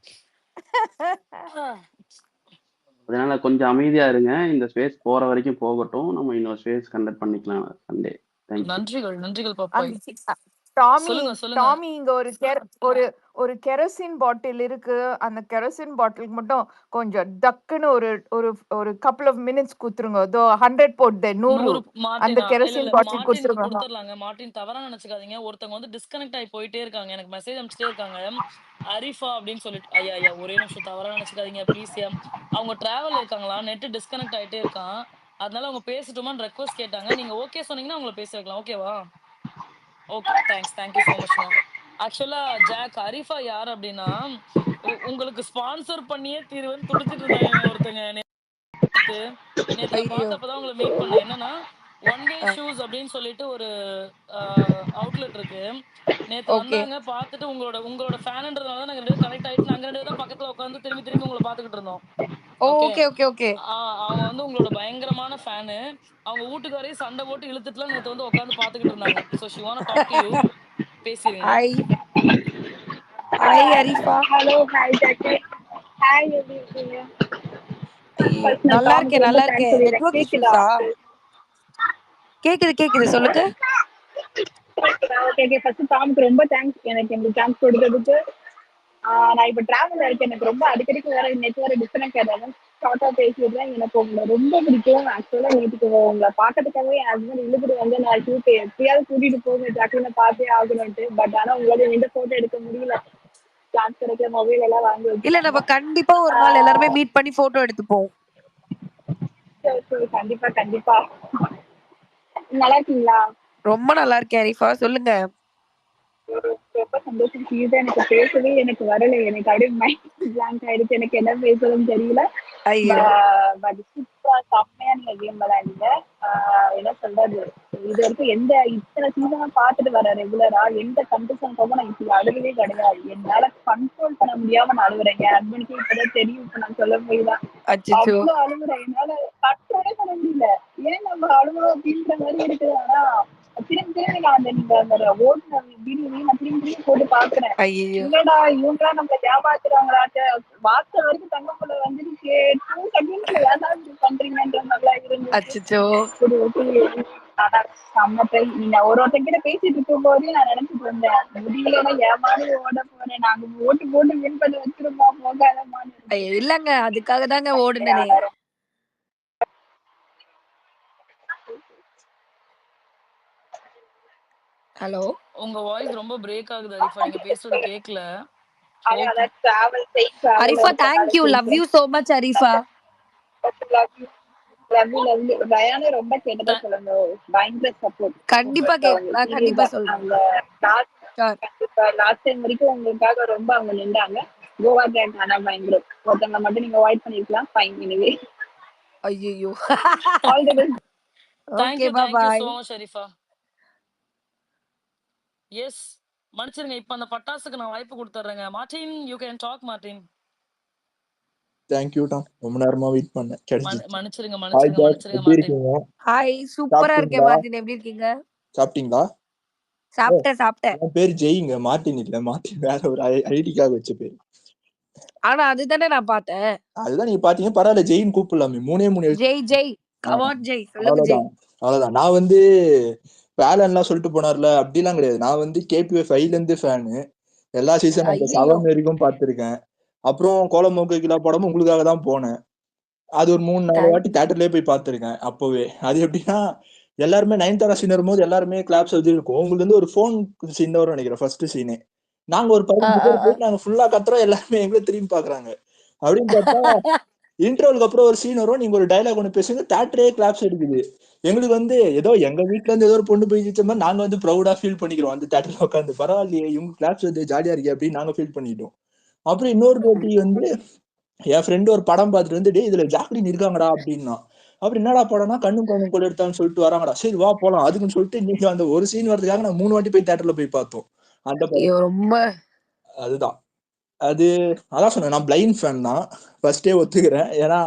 Speaker 7: அதனால கொஞ்சம் அமைதியா இருங்க. இந்த ஸ்பேஸ் போற வரைக்கும் போகட்டும். நம்ம இன்னொரு ஸ்பேஸ் கண்டக்ட் பண்ணிக்கலாம் சண்டே. தேங்க்யூ.
Speaker 1: நன்றிகள் பாப்பாய்.
Speaker 8: அந்த டாமி
Speaker 1: சொல்லுங்க
Speaker 8: டாமி இங்க ஒரு கெரோசின் பாட்டில் இருக்கு. அந்த கெரோசின் பாட்டிலுக்கு மட்டும் கொஞ்சம் டக்குன்னு ஒரு ஒரு ஒரு கப்புள் ஆஃப் மினிட்ஸ் குடுத்துருங்க. அதோ 100 போட்டு 100
Speaker 1: 100
Speaker 8: அந்த
Speaker 1: மார்ட்டினா? இல்ல
Speaker 8: கெரோசின் பாட்டில்
Speaker 1: மார்ட்டினுக்கு
Speaker 8: குடுத்துருங்க.
Speaker 1: கொடுத்துடலாங்க. மார்ட்டின் தவறா நினைச்சுக்காதீங்க. ஒருத்தவங்க வந்து டிஸ்கனெக்ட் ஆகி போயிட்டே இருக்காங்க. எனக்கு மெசேஜ் அனுப்பிச்சிட்டே இருக்காங்க. அரிஃபா அப்படின்னு சொல்லிட்டு. ஐயா ஒரே நிமிஷம் தவறா நினைச்சுக்காதீங்க ப்ளீஸ். அவங்க டிராவல் இருக்காங்களா, நெட் டிஸ்கனெக்ட் ஆயிட்டே இருக்கான். அதனால அவங்க பேசட்டுமான்னு ரெக்வஸ்ட் கேட்டாங்க. நீங்க ஓகே சொன்னீங்கன்னா அவங்கள பேச வைக்கலாம். ஓகேவா? ஓகே தேங்க்யூ ஸோ மச்ங்க. ஆக்சுவலா ஜாக் அரிஃபா யார் அப்படின்னா உங்களுக்கு ஸ்பான்சர் பண்ணியே தீர்வுன்னு துடிச்சிட்டு இருந்தாங்க ஒருத்தங்க. நேத்து நான்
Speaker 8: ஐயோ
Speaker 1: பார்த்தப்பதான் உங்களை மீட் பண்ணேன். என்னன்னா ஒன் வே ஷூஸ் அப்படின்னு சொல்லிட்டு ஒரு அவுட்லெட் இருக்கு. நேத்து
Speaker 8: ஓகே
Speaker 1: வந்தாங்க, பார்த்துட்டு உங்களோட ஃபேன்ன்றதுனால தான் நாங்க 2 பேரும் கனெக்ட் ஆயிட்டு நாங்க 2 பேரும் தான் பக்கத்துல உட்காந்து திரும்பி உங்களை பார்த்துக்கிட்டு இருந்தோம். ஓகே.
Speaker 8: ஓகே ஓகே ஓகே
Speaker 1: அவங்க வந்து உங்களோட பயங்கரமான ஃபேனு. அவங்க வீட்டுக்காரையும் சண்டை போட்டு இழுத்துட்டுலாம் நேத்து வந்து உட்காந்து பார்த்துக்கிட்டு இருந்தாங்க. So she want to talk to you. பேசிருங்க.
Speaker 3: Hi Arifa.
Speaker 9: Hello hi Jacky. Hi எப்படி இருக்கீங்க?
Speaker 3: ஐயோ
Speaker 9: ஃபர்ஸ்ட் நான்
Speaker 3: நல்லா
Speaker 9: டாமுக்கு
Speaker 3: இருக்கேன்
Speaker 9: ரொம்ப
Speaker 3: நல்லா
Speaker 9: தேங்க்ஸ்
Speaker 3: இருக்கேன்.
Speaker 9: சொல்லிடுறேன்.
Speaker 3: நெட்வொர்க்
Speaker 9: கேக்குதா?
Speaker 3: இஷ்யூஸா? கேக்குது சொல்லுங்க.
Speaker 9: ஓகே ஃபர்ஸ்ட் டாமுக்கு ரொம்ப தேங்க்ஸ் எனக்கு இந்த சான்ஸ் கொடுத்ததுக்கு. நான் இப்போ டிராவலில் இருக்கேன். எனக்கு ரொம்ப அடிக்கடிக்கு வேற நெட் வேற டிஸ்கனெக்ட் ஆகிடுறேன். ஷார்ட்டாக பேசிடுறேன். எனக்கு உங்களை ரொம்ப பிடிக்கும். ஆக்சுவலாக நேற்றுக்கு உங்களை பார்க்கறதுக்காகவே என் ஹஸ்பண்ட் இழுத்துட்டு வந்து நான் ஷூட் எப்படியாவது கூட்டிட்டு போங்க ஜாக்கிரதை பார்த்தே ஆகணும்ட்டு. பட் ஆனால் உங்களால எந்த ஃபோட்டோ எடுக்க முடியல. சான்ஸ் கிடைக்க மொபைல் எல்லாம் வாங்கி
Speaker 3: இல்ல நம்ம
Speaker 9: வச்சுருக்காங்க.
Speaker 3: கண்டிப்பா ஒரு நாள் எல்லாருமே மீட் பண்ணி போட்டோ எடுத்துப்போம்.
Speaker 9: சரி கண்டிப்பா கண்டிப்பா. நல்லா இருக்கீங்களா?
Speaker 3: ரொம்ப நல்லா இருக்கேன் அரிஃபா. சொல்லுங்க.
Speaker 9: ரொம்ப சந்தோஷம். இதுதான் எனக்கு பேசவே எனக்கு வரல. எனக்கு அப்படியே மைண்ட் பிளாங்க் ஆயிடுச்சு. எனக்கு என்ன பேசுறதுன்னு தெரியல.
Speaker 3: ஐயோ
Speaker 9: பட் சூப்பரா செம்மையா நீங்க கேம் விளையாடுங்க. என்ன சொல்றது, இது வரைக்கும் இத்தனை சீசனா பார்த்துட்டு வர ரெகுலரா எந்த கண்டிஷனுக்காக நான் இப்படி அழுகவே கிடையாது. என்னால கண்ட்ரோல் பண்ண முடியாம நான் அழுகுறேன். என் ஹஸ்பண்டுக்கு இப்பதான் தெரியும். இப்ப நான் சொல்ல போய்தான்
Speaker 3: அச்சோ
Speaker 9: அவ்வளவு அழுகுறேன். என்னால கண்ட்ரோலே பண்ண முடியல. ஏன் நம்ம அழுகுறோம் அப்படின்ற மாதிரி இருக்குது. ஆனா திரும்பி நான் நீங்க அந்த ஓட்டுன வீடியோவையும் நான் திரும்பி போட்டு பாக்குறேன்.
Speaker 3: ஐயோ
Speaker 9: இல்லடா இவங்கெல்லாம் நம்ம ஏமாத்துறாங்களாட்ட. வார்த்தை வரைக்கும் தங்கக்குள்ள வந்துருச்சு. 2 செகண்ட்ல ஏதாவது பண்றீங்கன்ற மாதிரிலாம் இருந்துச்சு.
Speaker 3: அச்சோ
Speaker 9: சரி ஓகே. ஆனா செம்ம ட்ரை. நீங்க ஒருத்தங்கிட்ட பேசிட்டு இருக்கும் போதே நான் நினைச்சிட்டு இருந்தேன், முடியலன்னா ஏமாறி ஓட போறேன். நாங்க ஓட்டு போட்டு வின் பண்ணி வச்சிருமா போகாதமான்னு.
Speaker 3: ஐயோ இல்லங்க அதுக்காக தாங்க ஓடுனனே. ஹலோ
Speaker 1: உங்க வாய்ஸ் ரொம்ப பிரேக் ஆகுது அரிஃபா. நீங்க பேசுறது கேட்கல.
Speaker 9: அதான் டிராவல் செய்
Speaker 3: Arifa thank you. Love you so much Arifa.
Speaker 9: ரயானே ரொம்ப கேட்டதா சொல்லுங்க. பயங்கர சப்போர்ட்.
Speaker 3: கண்டிப்பா நான் கண்டிப்பா சொல்றேன்.
Speaker 9: லாஸ்ட் டைம் வரைக்கும் உங்களுக்காக ரொம்ப அவங்க நின்றாங்க. கோவா கேங் ஆனா பயங்கரம். ஒருத்தவங்க மட்டும் நீங்க அவாய்ட் பண்ணிருக்கலாம். Fine anyway.
Speaker 3: ஐயோ
Speaker 9: all the best.
Speaker 3: Okay
Speaker 1: thank you
Speaker 3: bye.
Speaker 1: So much Arifa. Yes மன்னிச்சிருங்க. இப்ப அந்த பட்டாசுக்கு நான் வாய்ப்பு கொடுத்துறேங்க. Martin you can talk. Martin
Speaker 10: thank you Tom. ரொம்ப நேரமா வெயிட் பண்ணேன். கிடைச்சிச்சு.
Speaker 1: மன்னிச்சிருங்க
Speaker 10: ஹாய் ஜாக், எப்படி
Speaker 1: மார்ட்டின்.
Speaker 10: இருக்கீங்க?
Speaker 3: ஹாய் சூப்பரா இருக்கேன்
Speaker 10: சாப்பிட்டீங்களா?
Speaker 3: மார்ட்டின். எப்படி இருக்கீங்க?
Speaker 10: சாப்பிட்டீங்களா?
Speaker 3: சாப்பிட்டேன்.
Speaker 10: என் பேர் ஜெயிங்க, மார்ட்டின் இல்ல. மார்ட்டின் வேற ஒரு ஐடிக்காக வச்ச பேர்.
Speaker 3: ஆனா அதுதானே நான் பார்த்தேன்.
Speaker 10: அதுதான் நீங்க பாத்தீங்க. பரவாயில்ல, ஜெயின் கூப்பிடலாமே. 3
Speaker 3: ஜெய் கமான் ஜெய் சொல்லுங்க ஜெய்.
Speaker 10: அவ்வளவுதான். நான் வந்து வேலைலாம் சொல்லிட்டு போனார்ல, அப்படிலாம் கிடையாது. நான் வந்து KPF 5ல இருந்து ஃபேனு. எல்லா சீசன் அந்த 7 வரைக்கும் பார்த்திருக்கேன். அப்புறம் கோலமோக்கு கிலா படமும் உங்களுக்காக தான் போனேன். அது ஒரு 3-4 வாட்டி தியேட்டர்லயே போய் பார்த்திருக்கேன். அப்பவே அது எப்படின்னா, எல்லாருமே நயன்தாரா சீன் வரும்போது எல்லாருமே கிளாப்ஸ் வச்சிருக்கோம். உங்களுக்கு வந்து ஒரு போன் சீன் வரும் நினைக்கிறேன் ஃபர்ஸ்ட் சீனே. நாங்க ஒரு 15 பேர் போய் நாங்க ஃபுல்லா கத்துறோம். எல்லாருமே எங்களை திரும்பி பாக்குறாங்க. அப்படின்னு பார்த்தா இன்டர்வலுக்கு அப்புறம் ஒரு சீன் வரும். நீங்க ஒரு டைலாக் ஒண்ணு பேசுங்க, தியேட்டரே கிளாப்ஸ் எடுக்குது. எங்களுக்கு வந்து ஏதோ எங்க வீட்டுல இருந்து ஏதோ ஒரு பொண்ணு போய் ஜெயிச்ச மாதிரி நாங்க வந்து ப்ரௌடா ஃபீல் பண்ணிக்கிறோம். அந்த தியேட்டர்ல உட்காந்து பரவாயில்லையே இவங்க கிளாப்ஸ் வந்து ஜாலியா இருக்கே அப்படின்னு நாங்க ஃபீல் பண்ணிட்டோம். அப்புறம் இன்னொரு வாட்டி வந்து என் ஃப்ரெண்டு ஒரு படம் பார்த்துட்டு வந்து, டேய் இதுல ஜாக்லின் இருக்காங்கடா அப்படின்னா. அப்புறம் என்னடா படம்னா கண்ணும் கண்ணும் கொள்ள எடுத்தான்னு சொல்லிட்டு வராங்கடா. சரி வா போலாம். அதுக்குன்னு சொல்லிட்டு நீங்க அந்த ஒரு சீன் வரதுக்காக நான் 3 வாட்டி போய் தியேட்டர்ல போய் பார்த்தோம். அந்த படம்
Speaker 3: ஐயோ ரொம்ப
Speaker 10: அதுதான். அதான் சொன்னேன், நான் பிளைண்ட் ஃபேன் தான். ஃபர்ஸ்டே ஒத்துக்கிறேன். ஏன்னா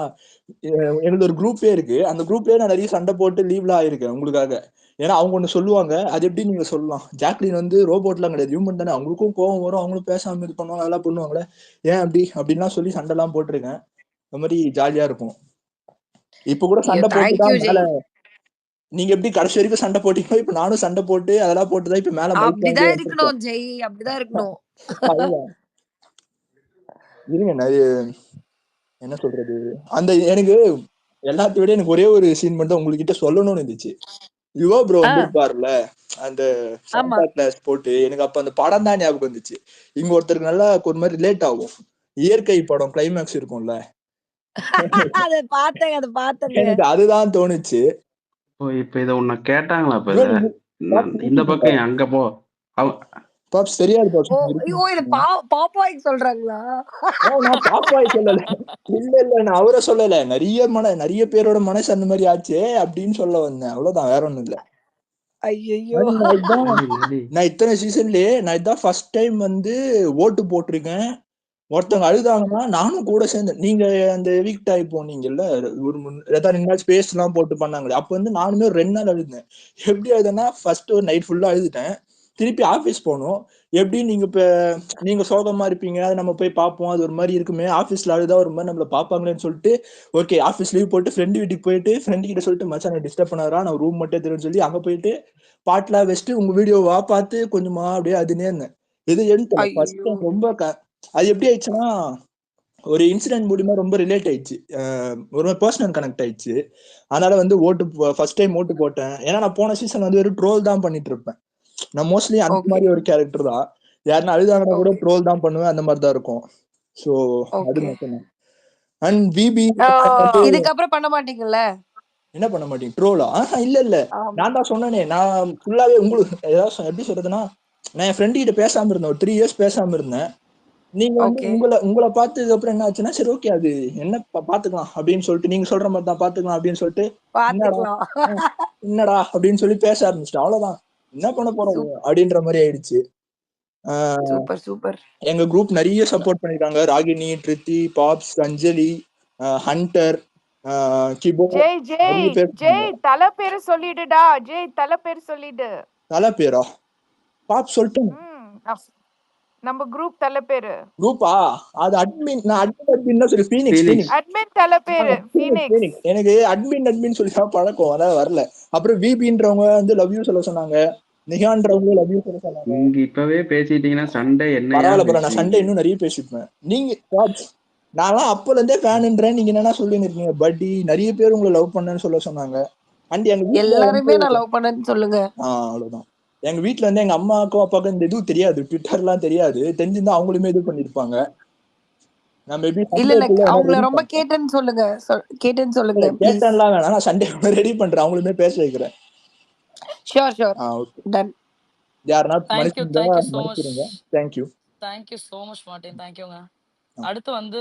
Speaker 10: எனக்கு ஒரு குரூப்பே இருக்கு. அந்த குரூப்லயே நான் நிறைய சண்டை போட்டு லீவ்ல ஆயிருக்கேன் உங்களுக்காக. ஏன்னா அவங்க ஒண்ணு சொல்லுவாங்க, அது எப்படி நீங்க சொல்லலாம்? ஜாக்லின் வந்து ரோபோட்லாம் கிடையாது, ஹியூமன் தானே. அவங்களுக்கும் கோவம் வரும், அவங்களும் பேசாம இது பண்ணுவாங்க, அதெல்லாம் பண்ணுவாங்களே, ஏன் அப்படின்லாம் சொல்லி சண்டை எல்லாம் போட்டிருக்கேன். அந்த மாதிரி ஜாலியா இருக்கும். இப்ப கூட
Speaker 3: ஐயோ
Speaker 10: சண்டை போட்டு
Speaker 3: தேங்க்யூ
Speaker 10: தான் மேல.
Speaker 3: ஜெய்.
Speaker 10: நீங்க எப்படி கடைசி வரைக்கும் சண்டை போட்டீங்களோ, இப்ப நானும் சண்டை போட்டு அதெல்லாம் போட்டுதான் இப்ப மேல மைக் வாங்கி
Speaker 3: அப்படிதான்
Speaker 10: வச்சிருக்கேன்.
Speaker 3: இருக்கணும் ஜெய், அப்படிதான் இருக்கணும்.
Speaker 10: அதுதான். இருங்க, நிறைய என்ன சொல்றது, அந்த எனக்கு எல்லாத்தையும் விட எனக்கு ஒரே ஒரு சீன் மட்டும் உங்ககிட்ட சொல்லணும்னு இருந்துச்சு. யுவா ப்ரோ வந்திருப்பாருல அந்த
Speaker 3: ஆமா
Speaker 10: சாண்டா கிளாஸ் போட்டு, எனக்கு அப்ப அந்த படம் தான் ஞாபகம் வந்துச்சு. இங்க ஒருத்தருக்கு நல்லா ஒரு மாதிரி ரிலேட் ஆகும். இயற்கை படம் கிளைமேக்ஸ் இருக்கும்ல,
Speaker 3: அத பார்த்தேங்க.
Speaker 10: எனக்கு அதுதான் தோணுச்சு.
Speaker 7: ஓ, இப்ப இத உன்னை கேட்டாங்களா? இப்ப
Speaker 10: ப்ரோ
Speaker 7: இத
Speaker 10: நீங்க
Speaker 7: இந்த பக்கம் அங்க போ.
Speaker 10: பாப்ஸ் தெரியாது பாப்ஸ்.
Speaker 3: ஓ ஐயோ இது பாப்பாய்க்கு சொல்றாங்களா?
Speaker 10: நான் பாப்பாய் சொல்லல, இல்ல நான் அவரை சொல்லல. நிறைய பேரோட மனசு அந்த மாதிரி ஆச்சு அப்படின்னு சொல்ல வந்தேன், அவ்வளவுதான், வேற ஒண்ணும் இல்ல.
Speaker 3: ஐயோ
Speaker 10: நான் இத்தனை சீசன்லயே நான் இதான் ஃபர்ஸ்ட் டைம் வந்து ஓட்டு போட்டிருக்கேன். ஒருத்தவங்க அழுதாங்கன்னா நானும் கூட சேர்ந்து, நீங்க அந்த வீக் டைப் போனீங்கல்ல, ஒரு 2 நாள் ஸ்பேஸ் எல்லாம் போட்டு பண்ணாங்களே, அப்ப வந்து நானுமே ஒரு 2 நாள் அழுதேன். எப்படி அழுதுன்னா, ஃபர்ஸ்ட் ஒரு நைட் ஃபுல்லா அழுதுட்டேன். திருப்பி ஆபீஸ் போனோம். எப்படி நீங்க சோகமா இருப்பீங்க, அதை நம்ம போய் பார்ப்போம், அது ஒரு மாதிரி இருக்குமே, ஆபீஸ்ல அழுதா ஒரு மாதிரி நம்மள பாப்பாங்களேன்னு சொல்லிட்டு, ஓகே ஆபீஸ் லீவ் போட்டு ஃப்ரெண்டு வீட்டுக்கு போயிட்டு, ஃப்ரெண்டு கிட்ட சொல்லிட்டு, மச்சான் நான் டிஸ்டர்ப் பண்ணாரா, நான் ரூம் மட்டும் தெரியும் சொல்லி அங்க போயிட்டு பாட்டுலாம் வச்சுட்டு உங்க வீடியோவா பார்த்து கொஞ்சமா அப்படியே அதுனே இருந்தேன். இது எடுத்தேன் ஃபர்ஸ்ட் டைம். ரொம்ப அது எப்படி ஆயிடுச்சுன்னா, ஒரு இன்சிடென்ட் மூலியமா ரொம்ப ரிலேட் ஆயிடுச்சு, ஒரு பர்சனல் கனெக்ட் ஆயிடுச்சு. அதனால வந்து ஃபர்ஸ்ட் டைம் ஓட்டு போட்டேன். ஏன்னா நான் போன சீசன் வந்து ஒரு ட்ரோல் தான் பண்ணிட்டு இருப்பேன். நான் மோஸ்ட்லி அந்த மாதிரி ஒரு கேரக்டர் தான். யாருன்னா அழுதாங்கன்னா கூட ட்ரோல் தான் பண்ணுவேன், அந்த மாதிரி தான் இருக்கும். சோ அது மட்டும். அண்ட் விபி
Speaker 3: இதுக்கப்புறம் பண்ண மாட்டீங்கல்ல?
Speaker 10: என்ன பண்ண மாட்டீங்க? ட்ரோலா? இல்ல நான் தான் சொன்னேனே, நான் ஃபுல்லாவே உங்களுக்கு ஏதாவது எப்படி சொல்றதுன்னா, நான் என் ஃப்ரெண்டு கிட்ட பேசாம இருந்தேன், ஒரு 3 இயர்ஸ் பேசாம இருந்தேன். நீங்க வந்து உங்களை பார்த்ததுக்கு அப்புறம் என்ன ஆச்சுன்னா, சரி ஓகே அது என்ன பாத்துக்கலாம் அப்படின்னு சொல்லிட்டு, நீங்க சொல்ற மாதிரி தான் பாத்துக்கலாம் அப்படின்னு சொல்லிட்டு, என்னடா அப்படின்னு சொல்லி பேச ஆரம்பிச்சிட்டேன். அவ்வளவுதான், என்ன பண்ண போறோம் அப்படின்ற மாதிரி ஆயிடுச்சு.
Speaker 3: சூப்பர்.
Speaker 10: எங்க குரூப் நிறைய சப்போர்ட் பண்ணிருக்காங்க. ராகினி, ட்ரித்தி, பாப்ஸ், அஞ்சலி, ஹண்டர், கிபோ.
Speaker 8: ஜெய் தலை பேரு சொல்லிடுடா. ஜெய் தலை பேரு சொல்லிடு.
Speaker 10: தலை பேரா? பாப் சொல்லிட்டேன்.
Speaker 8: நம்ம குரூப் தலை பேரு.
Speaker 10: குரூப்பா? அது அட்மின். நான் அட்மின் தான் சொல்லி ஃபீனிக்ஸ்.
Speaker 8: அட்மின் தலை பேரு ஃபீனிக்ஸ்.
Speaker 10: எனக்கு அட்மின் சொல்லி தான் பழக்கம், அதான் வரல. அப்புறம் விபின்றவங்க வந்து லவ் யூ சொல்ல சொன்னாங்க, நிகான்றவங்க லவ் யூ சொல்ல சொன்னாங்க.
Speaker 7: நீங்க இப்பவே பேசிட்டீங்கன்னா சண்டே என்ன?
Speaker 10: பரவாயில்ல, நான் சண்டே இன்னும் நிறைய பேசிப்பேன். நீங்க நான்லாம் அப்பல இருந்தே ஃபேன்ன்றேன், நீங்க என்னன்னா சொல்லின்னு இருக்கீங்க. பட்டி நிறைய பேர் உங்களை லவ் பண்ணேன்னு சொல்ல சொன்னாங்க. அண்ட் எங்க
Speaker 3: எல்லாருமே நான் லவ் பண்ணேன்னு சொல்லுங்க.
Speaker 10: அவ்வளவுதான். எங்க வீட்டுல வந்து எங்க அம்மாவுக்கும் அப்பாவுக்கும் இந்த இதுவும் தெரியாது, ட்விட்டர்லாம் தெரியாது. தெரிஞ்சிருந்தா அவங்களுமே இது பண்ணிருப்பாங்க.
Speaker 3: இல்ல அவங்கள ரொம்ப கேட்டேன்னு சொல்லுங்க.
Speaker 10: கேட்டேன்லாம் வேணாம், நான் சண்டே ரெடி பண்றேன், அவங்களுமே பேச வைக்கிறேன்.
Speaker 3: Sure done.
Speaker 10: யாருன்னா
Speaker 1: Thank you so much.
Speaker 10: Thank you
Speaker 1: Thank you so much, Martin. Thank you. அடுத்து வந்து